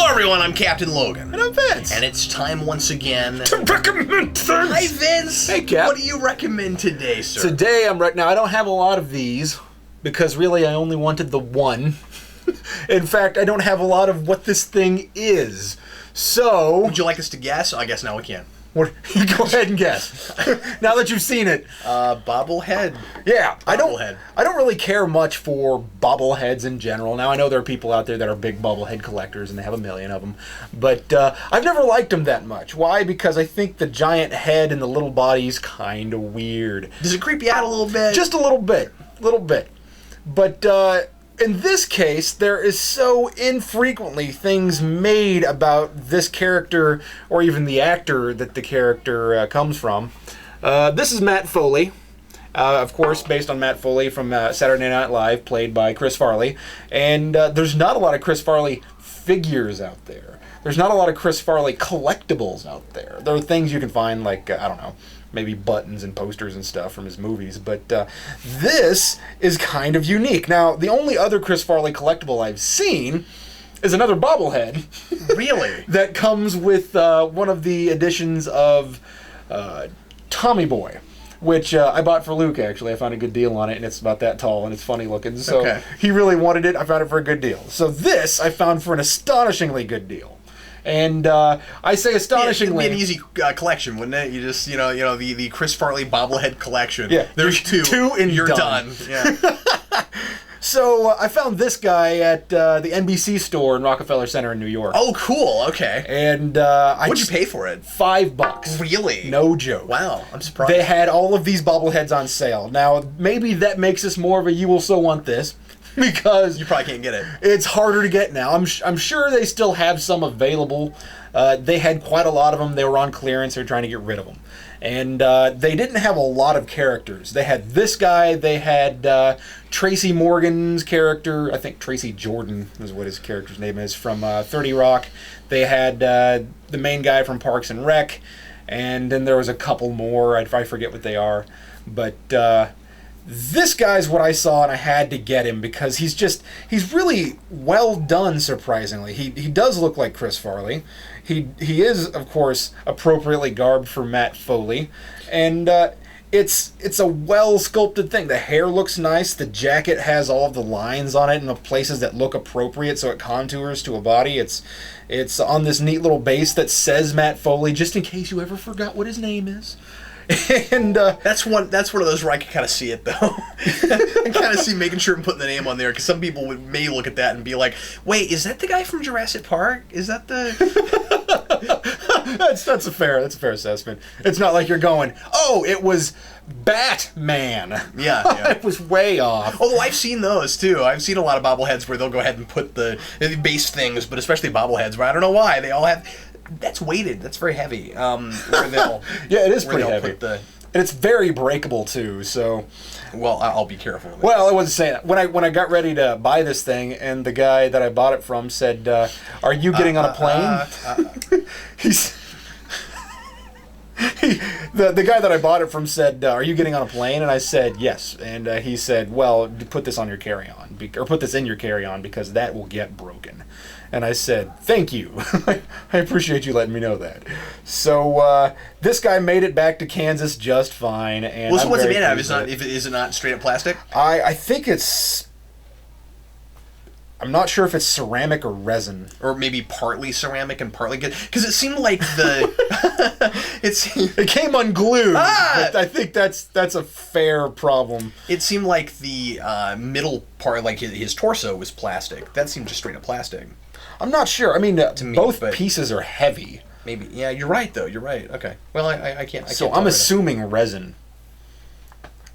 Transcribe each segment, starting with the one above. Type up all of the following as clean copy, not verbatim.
everyone, I'm Captain Logan. And I'm Vince. And it's time once again to recommend things. Hi, Vince. Hey, Cap. What do you recommend today, sir? Today, now I don't have a lot of these, because really I only wanted the one. In fact, I don't have a lot of what this thing is. So... Would you like us to guess? I guess now we can. Go ahead and guess. Now that you've seen it. Bobble-head. Yeah, Bobble-head. I don't really care much for bobbleheads in general. Now, I know there are people out there that are big bobblehead collectors, and they have a million of them. But I've never liked them that much. Why? Because I think the giant head and the little body's kind of weird. Does it creep you out a little bit? Just a little bit. But in this case, there is so infrequently things made about this character, or even the actor that the character comes from. This is Matt Foley. Of course, based on Matt Foley from Saturday Night Live, played by Chris Farley. And there's not a lot of Chris Farley figures out there. There's not a lot of Chris Farley collectibles out there. There are things you can find, like, I don't know, maybe buttons and posters and stuff from his movies. But this is kind of unique. Now, the only other Chris Farley collectible I've seen is another bobblehead. Really? That comes with one of the editions of Tommy Boy, which I bought for Luke, actually. I found a good deal on it, and it's about that tall, and it's funny looking. So He really wanted it. I found it for a good deal. So this I found for an astonishingly good deal. And I say astonishingly... It'd be an easy collection, wouldn't it? You just, the Chris Farley bobblehead collection. Yeah. There's two and you're done. Yeah. So I found this guy at the NBC store in Rockefeller Center in New York. Oh, cool. Okay. And what'd you pay for it? $5. Really? No joke. Wow, I'm surprised. They had all of these bobbleheads on sale. Now, maybe that makes us more of a you will so want this, because you probably can't get it. It's harder to get now. I'm sure they still have some available. They had quite a lot of them. They were on clearance. They're trying to get rid of them. And they didn't have a lot of characters. They had this guy. They had Tracy Morgan's character. I think Tracy Jordan is what his character's name is, from 30 Rock. They had the main guy from Parks and Rec. And then there was a couple more. I forget what they are. But this guy's what I saw, and I had to get him because he's really well done, surprisingly. He does look like Chris Farley. He is, of course, appropriately garbed for Matt Foley. And it's a well-sculpted thing. The hair looks nice. The jacket has all of the lines on it in the places that look appropriate, so it contours to a body. It's on this neat little base that says Matt Foley, just in case you ever forgot what his name is. And that's one of those where I can kind of see it, though. I kind of see making sure and putting the name on there, because some people may look at that and be like, "Wait, is that the guy from Jurassic Park? Is that the?" that's a fair assessment. It's not like you're going, "Oh, it was Batman." Yeah. It was way off. Although I've seen those too. I've seen a lot of bobbleheads where they'll go ahead and put the base things, but especially bobbleheads, where I don't know why they all have. That's weighted. That's very heavy. Where they'll, yeah, it is pretty heavy. And it's very breakable too. So, well, I'll be careful. Well, I wasn't saying that. When I got ready to buy this thing, and the guy that I bought it from said, "Are you getting on a plane?" The guy that I bought it from said, "Are you getting on a plane?" And I said, "Yes." And he said, "Well, put this on your carry-on, or put this in your carry-on, because that will get broken." And I said, "Thank you. I appreciate you letting me know that." So this guy made it back to Kansas just fine. And well, so what's it made out of? Is it not straight up plastic? I think it's. I'm not sure if it's ceramic or resin, or maybe partly ceramic and partly good. Because it seemed like it came unglued. But I think that's a fair problem. It seemed like the middle part, like his torso, was plastic. That seemed just straight up plastic. I'm not sure. I mean, both pieces are heavy. Maybe. Yeah, you're right, though. You're right. Okay. Well, I can't. So I'm assuming resin.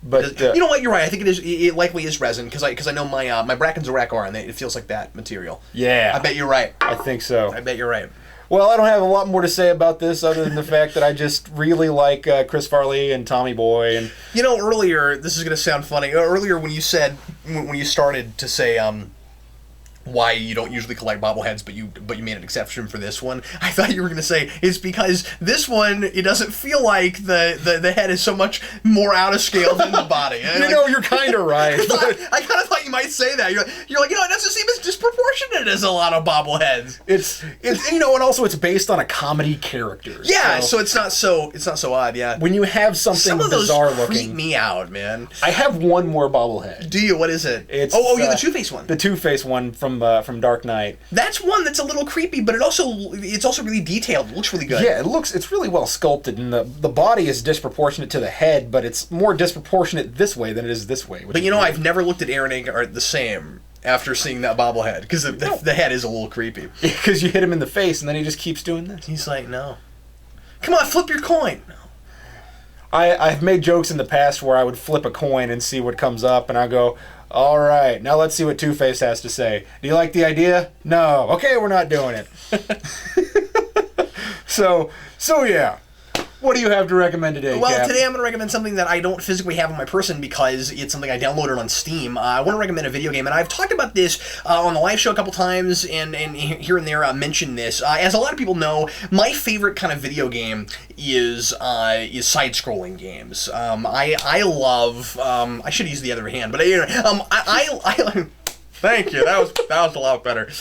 But you know what? You're right. I think it is. It likely is resin, because I know my Brackens rack are, and it feels like that material. Yeah. I bet you're right. I think so. I bet you're right. Well, I don't have a lot more to say about this other than the fact that I just really like Chris Farley and Tommy Boy. And earlier, this is going to sound funny. Earlier, when you said when you started to say why you don't usually collect bobbleheads, but you made an exception for this one. I thought you were going to say it's because this one, it doesn't feel like the head is so much more out of scale than the body. You're kind of right. I kind of thought you might say that. You're like, it doesn't seem as disproportionate as a lot of bobbleheads. It's and also it's based on a comedy character. Yeah, so it's not so odd. Yeah, when you have something some of those bizarre looking, freak me out, man. I have one more bobblehead. Do you? What is it? It's you're the Two-Face one. The Two-Face one from Dark Knight. That's one that's a little creepy, but it's also really detailed. It looks really good. Yeah, it's really well sculpted, and the body is disproportionate to the head, but it's more disproportionate this way than it is this way. But I've never looked at Aaron Eckhart the same after seeing that bobblehead, because the head is a little creepy. Because you hit him in the face, and then he just keeps doing this. He's like, no. Come on, flip your coin. No. I've made jokes in the past where I would flip a coin and see what comes up, and I go, all right, now let's see what Two-Face has to say. Do you like the idea? No. Okay, we're not doing it. So yeah. What do you have to recommend today, Well, Cap? today I'm going to recommend something that I don't physically have in my person because it's something I downloaded on Steam. I want to recommend a video game, and I've talked about this on the live show a couple times, and here and there mentioned this. As a lot of people know, my favorite kind of video game is side-scrolling games. I love. I should use the other hand, but I thank you. That was a lot better.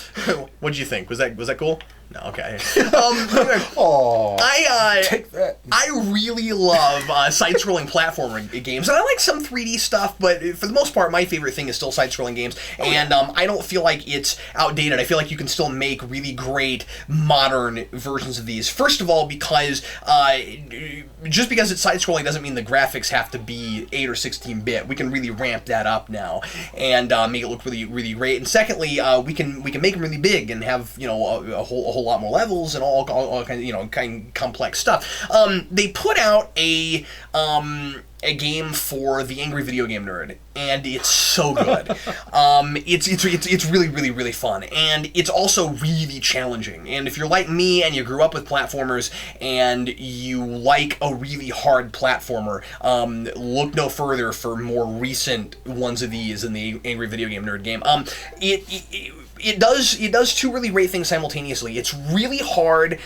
What'd you think? Was that cool? No, okay. Take that. I really love side-scrolling platformer games, and I like some 3D stuff, but for the most part, my favorite thing is still side-scrolling games, and I don't feel like it's outdated. I feel like you can still make really great modern versions of these. First of all, because just because it's side-scrolling doesn't mean the graphics have to be 8 or 16-bit. We can really ramp that up now and make it look really, really great. And secondly, we can make them really big and have a whole lot more levels and all kinds of kind of complex stuff. They put out a game for the angry video game nerd, and it's so good. It's really, really, really fun, and it's also really challenging. And if you're like me and you grew up with platformers and you like a really hard platformer, look no further for more recent ones of these in the angry video game nerd game. It does two really great things simultaneously. It's really hard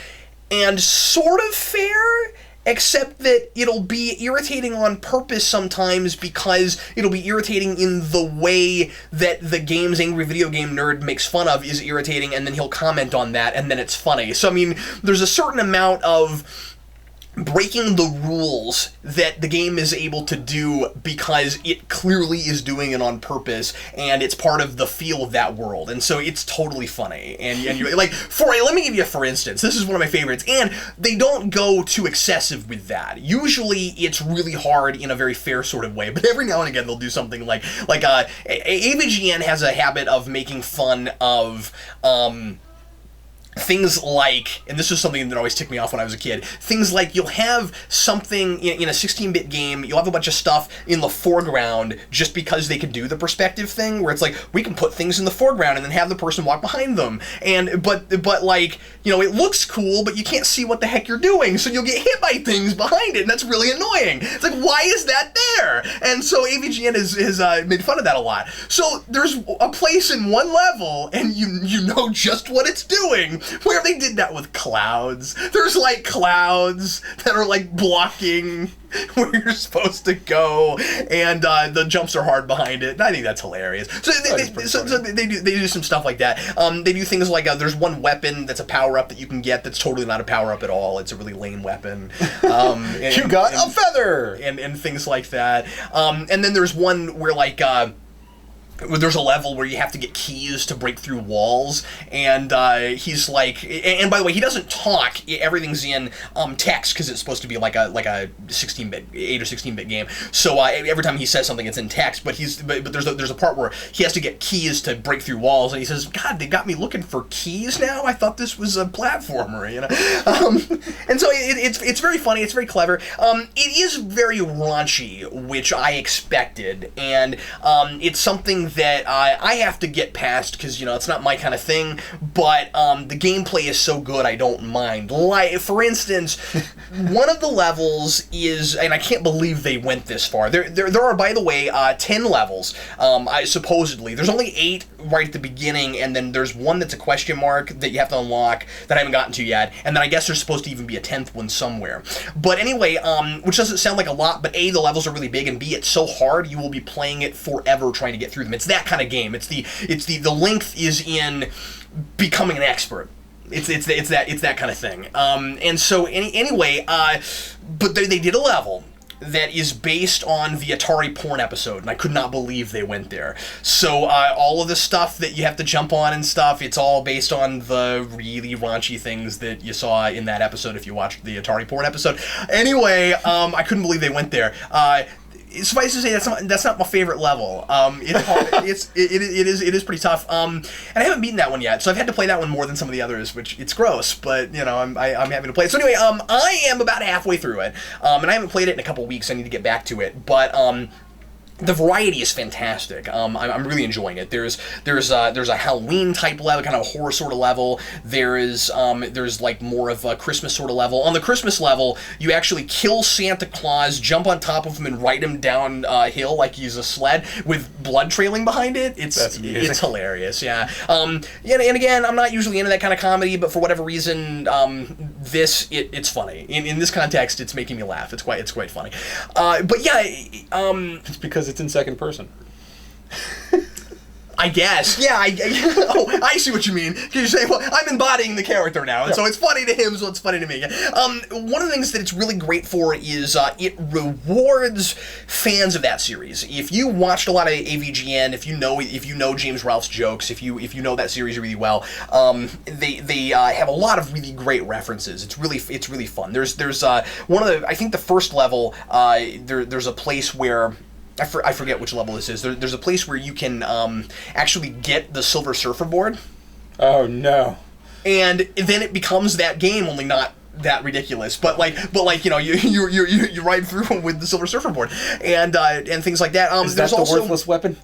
and sort of fair, except that it'll be irritating on purpose sometimes because it'll be irritating in the way that the game's angry video game nerd makes fun of is irritating, and then he'll comment on that, and then it's funny. So, I mean, there's a certain amount of breaking the rules that the game is able to do because it clearly is doing it on purpose, and it's part of the feel of that world, and so it's totally funny. And you like, let me give you a for instance. This is one of my favorites, and they don't go too excessive with that. Usually, it's really hard in a very fair sort of way, but every now and again they'll do something like AVGN has a habit of making fun of things like, and this was something that always ticked me off when I was a kid, things like you'll have something in a 16-bit game, you'll have a bunch of stuff in the foreground just because they can do the perspective thing, where it's like, we can put things in the foreground and then have the person walk behind them. And, but like, it looks cool, but you can't see what the heck you're doing, so you'll get hit by things behind it, and that's really annoying. It's like, why is that there? And so AVGN has made fun of that a lot. So there's a place in one level, and you know just what it's doing, where they did that with clouds. There's like clouds that are like blocking where you're supposed to go, and the jumps are hard behind it. And I think that's hilarious. So they do some stuff like that. They do things like there's one weapon that's a power-up that you can get that's totally not a power-up at all. It's a really lame weapon. You got a feather! And things like that. And then there's one where like there's a level where you have to get keys to break through walls, and he's like, and by the way, he doesn't talk. Everything's in text because it's supposed to be like a 16-bit, 8 or 16-bit game. So every time he says something, it's in text. But there's a part where he has to get keys to break through walls, and he says, "God, they got me looking for keys now. I thought this was a platformer, And so it's very funny. It's very clever. It is very raunchy, which I expected, and it's something something that I have to get past because, it's not my kind of thing, but the gameplay is so good I don't mind. Like, for instance, one of the levels is, and I can't believe they went this far, there are, by the way, 10 levels, supposedly. There's only 8 right at the beginning, and then there's one that's a question mark that you have to unlock that I haven't gotten to yet, and then I guess there's supposed to even be a 10th one somewhere. But anyway, which doesn't sound like a lot, but A, the levels are really big, and B, it's so hard you will be playing it forever trying to get through them. It's that kind of game. The length is in becoming an expert. It's that kind of thing. And so anyway, but they did a level that is based on the Atari porn episode, and I could not believe they went there. So all of the stuff that you have to jump on and stuff, it's all based on the really raunchy things that you saw in that episode if you watched the Atari porn episode. Anyway, I couldn't believe they went there. Suffice to say, that's not my favorite level. It is pretty tough. And I haven't beaten that one yet, so I've had to play that one more than some of the others, which it's gross. But I'm happy to play it. So anyway, I am about halfway through it, and I haven't played it in a couple weeks. I need to get back to it, but the variety is fantastic. I'm really enjoying it. There's a Halloween type level, kind of a horror sort of level. There's like more of a Christmas sort of level. On the Christmas level, you actually kill Santa Claus, jump on top of him, and ride him down a hill like he's a sled with blood trailing behind it. It's hilarious. Yeah. And again, I'm not usually into that kind of comedy, but for whatever reason, it's funny. In this context, it's making me laugh. It's quite funny. But yeah, it's because it's in second person. I guess. Yeah, I see what you mean. Can you say, well, I'm embodying the character now, and so it's funny to him, so it's funny to me. One of the things that it's really great for is it rewards fans of that series. If you watched a lot of AVGN, if you know James Ralph's jokes, if you know that series really well, they have a lot of really great references. It's really fun. There's one of the, I think the first level, there's a place where I forget which level this is. There's a place where you can actually get the Silver Surfer board. Oh no! And then it becomes that game, only not that ridiculous. But you ride through with the Silver Surfer board and things like that. Is that the worthless weapon?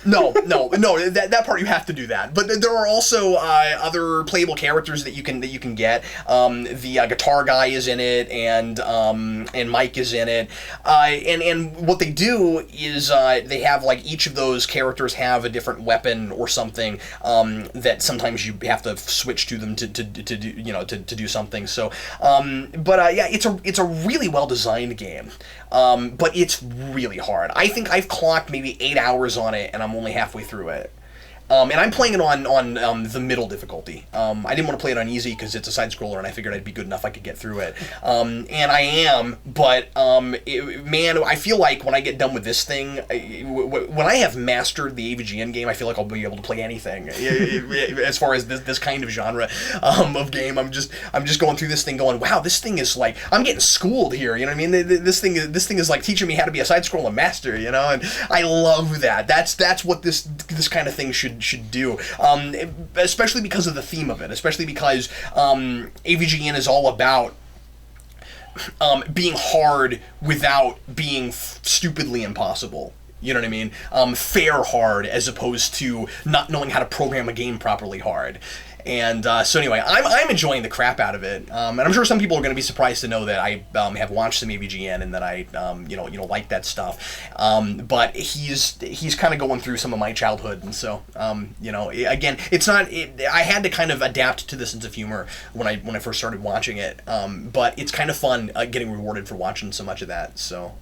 No, that part you have to do that. But there are also other playable characters that you can get. The guitar guy is in it, and Mike is in it. And what they do is they have like each of those characters have a different weapon or something that sometimes you have to switch to them to do something. So, yeah, it's a really well designed game. But it's really hard. I think I've clocked maybe 8 hours on it, and I'm only halfway through it. And I'm playing it on the middle difficulty. I didn't want to play it on easy because it's a side-scroller, and I figured I'd be good enough I could get through it. And I am, but man, I feel like when I get done with this thing, when I have mastered the AVGN game, I feel like I'll be able to play anything. As far as this kind of genre of game, I'm just going through this thing going, wow, this thing is like, I'm getting schooled here. You know what I mean? This thing is like teaching me how to be a side-scroller master. And I love that. That's what this kind of thing should do, especially because of the theme of it, especially because AVGN is all about being hard without being stupidly impossible. You know what I mean? Fair hard as opposed to not knowing how to program a game properly hard. And so anyway, I'm enjoying the crap out of it, and I'm sure some people are going to be surprised to know that I have watched some AVGN and that I like that stuff. But he's kind of going through some of my childhood, and so again, it's not. I had to kind of adapt to the sense of humor when I first started watching it. But it's kind of fun getting rewarded for watching so much of that. So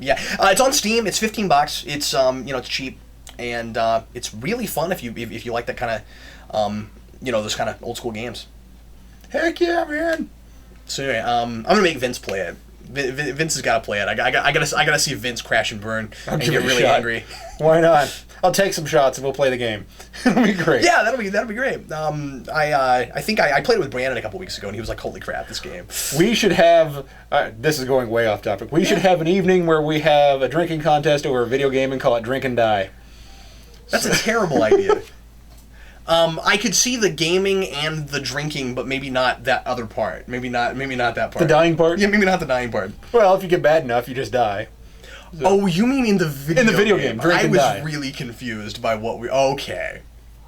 yeah, it's on Steam. It's $15. It's it's cheap, and it's really fun if you like that kind of. Those kind of old school games. Heck yeah, man! So anyway, I'm gonna make Vince play it. Vince has got to play it. I gotta see Vince crash and burn and get really angry. Why not? I'll take some shots and we'll play the game. It'll be great. Yeah, that'll be great. I think I played it with Brandon a couple weeks ago, and he was like, "Holy crap, this game!" We should have. This is going way off topic. We should have an evening where we have a drinking contest over a video game and call it Drink and Die. That's a terrible idea. I could see the gaming and the drinking, but maybe not that other part. Maybe not that part. The dying part? Yeah, maybe not the dying part. Well, if you get bad enough, you just die. So, Oh, you mean in the video? In the video game, Drink I and was Die. really confused by what we. Okay,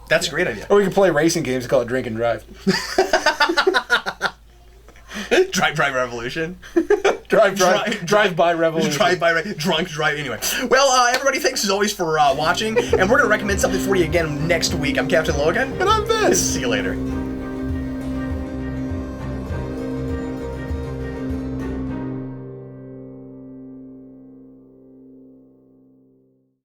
that's a great idea. Or we can play racing games, call it Drink and Drive. Drive Revolution. Drive by Revolution. Drunk drive. Anyway, well, everybody, thanks as always for watching, and we're gonna recommend something for you again next week. I'm Captain Logan, And I'm Vince. See you later.